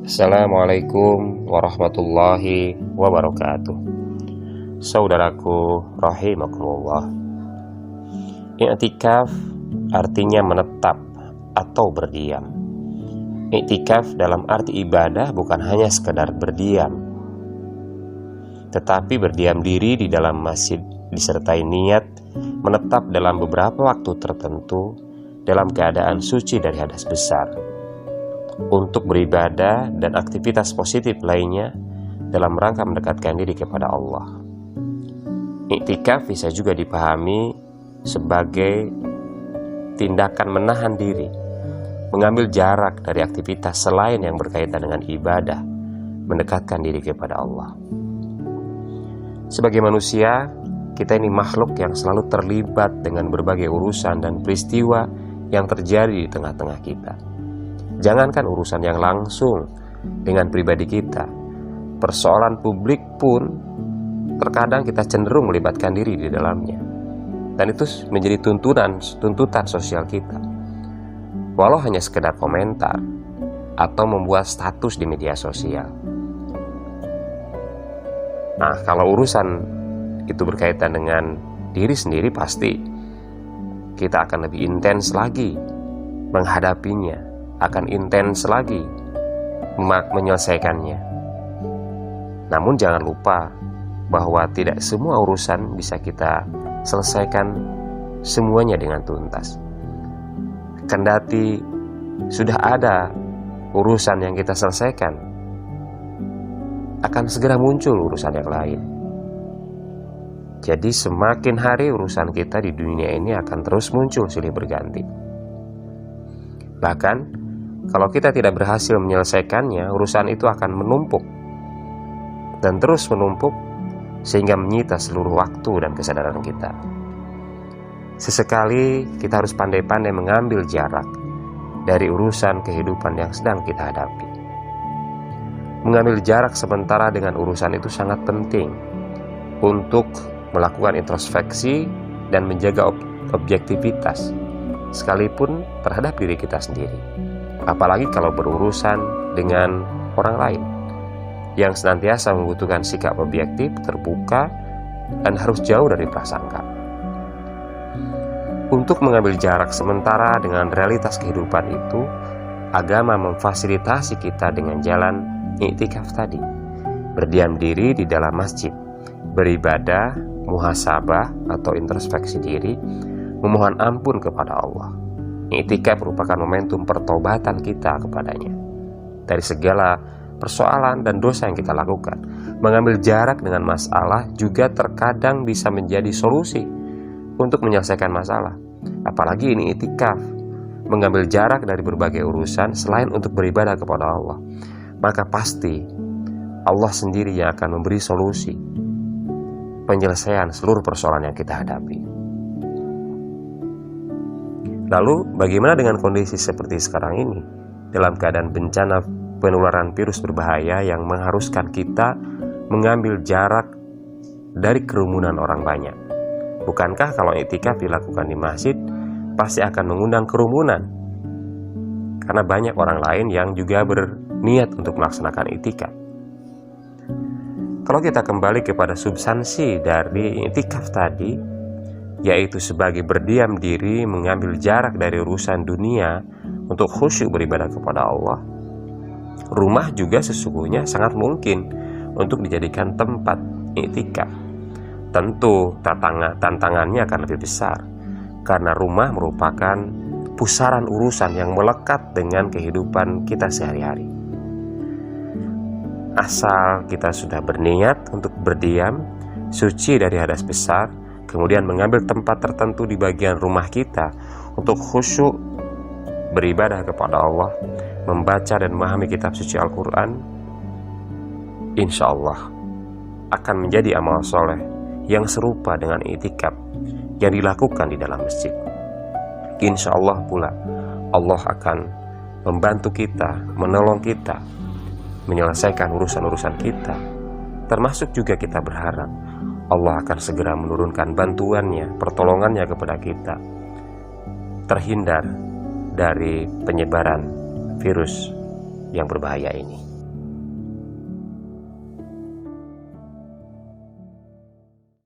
Assalamualaikum warahmatullahi wabarakatuh. Saudaraku rahimakumullah, i'tikaf artinya menetap atau berdiam. I'tikaf dalam arti ibadah bukan hanya sekedar berdiam, tetapi berdiam diri di dalam masjid disertai niat menetap dalam beberapa waktu tertentu dalam keadaan suci dari hadas besar, untuk beribadah dan aktivitas positif lainnya dalam rangka mendekatkan diri kepada Allah. I'tikaf bisa juga dipahami sebagai tindakan menahan diri, mengambil jarak dari aktivitas selain yang berkaitan dengan ibadah, mendekatkan diri kepada Allah. Sebagai manusia, kita ini makhluk yang selalu terlibat dengan berbagai urusan dan peristiwa yang terjadi di tengah-tengah kita. Jangankan urusan yang langsung dengan pribadi kita, persoalan publik pun terkadang kita cenderung melibatkan diri di dalamnya. Dan itu menjadi tuntutan sosial kita. Walau hanya sekedar komentar atau membuat status di media sosial. Nah, kalau urusan itu berkaitan dengan diri sendiri, pasti kita akan lebih intens lagi menghadapinya, akan intens lagi menyelesaikannya. Namun jangan lupa bahwa tidak semua urusan bisa kita selesaikan semuanya dengan tuntas. Kendati sudah ada urusan yang kita selesaikan, akan segera muncul urusan yang lain. Jadi semakin hari urusan kita di dunia ini akan terus muncul silih berganti. Bahkan kalau kita tidak berhasil menyelesaikannya, urusan itu akan menumpuk dan terus menumpuk sehingga menyita seluruh waktu dan kesadaran kita. Sesekali kita harus pandai-pandai mengambil jarak dari urusan kehidupan yang sedang kita hadapi. Mengambil jarak sementara dengan urusan itu sangat penting untuk melakukan introspeksi dan menjaga objektivitas, sekalipun terhadap diri kita sendiri. Apalagi kalau berurusan dengan orang lain yang senantiasa membutuhkan sikap objektif, terbuka, dan harus jauh dari prasangka. Untuk mengambil jarak sementara dengan realitas kehidupan itu, agama memfasilitasi kita dengan jalan i'tikaf tadi. Berdiam diri di dalam masjid, beribadah, muhasabah atau introspeksi diri, memohon ampun kepada Allah. I'tikaf merupakan momentum pertobatan kita kepadanya dari segala persoalan dan dosa yang kita lakukan. Mengambil jarak dengan masalah juga terkadang bisa menjadi solusi untuk menyelesaikan masalah. Apalagi ini i'tikaf, mengambil jarak dari berbagai urusan selain untuk beribadah kepada Allah. Maka pasti Allah sendiri yang akan memberi solusi penyelesaian seluruh persoalan yang kita hadapi. Lalu bagaimana dengan kondisi seperti sekarang ini, dalam keadaan bencana penularan virus berbahaya yang mengharuskan kita mengambil jarak dari kerumunan orang banyak? Bukankah kalau i'tikaf dilakukan di masjid pasti akan mengundang kerumunan? Karena banyak orang lain yang juga berniat untuk melaksanakan i'tikaf. Kalau kita kembali kepada substansi dari i'tikaf tadi, yaitu sebagai berdiam diri, mengambil jarak dari urusan dunia untuk khusyuk beribadah kepada Allah, rumah juga sesungguhnya sangat mungkin untuk dijadikan tempat i'tikaf. Tentu tantangannya akan lebih besar, karena rumah merupakan pusaran urusan yang melekat dengan kehidupan kita sehari-hari. Asal kita sudah berniat untuk berdiam, suci dari hadas besar, kemudian mengambil tempat tertentu di bagian rumah kita untuk khusyuk beribadah kepada Allah, membaca dan memahami kitab suci Al-Quran, insya Allah akan menjadi amal soleh yang serupa dengan i'tikaf yang dilakukan di dalam masjid. Insya Allah pula Allah akan membantu kita, menolong kita menyelesaikan urusan-urusan kita. Termasuk juga kita berharap Allah akan segera menurunkan bantuannya, pertolongannya kepada kita, terhindar dari penyebaran virus yang berbahaya ini.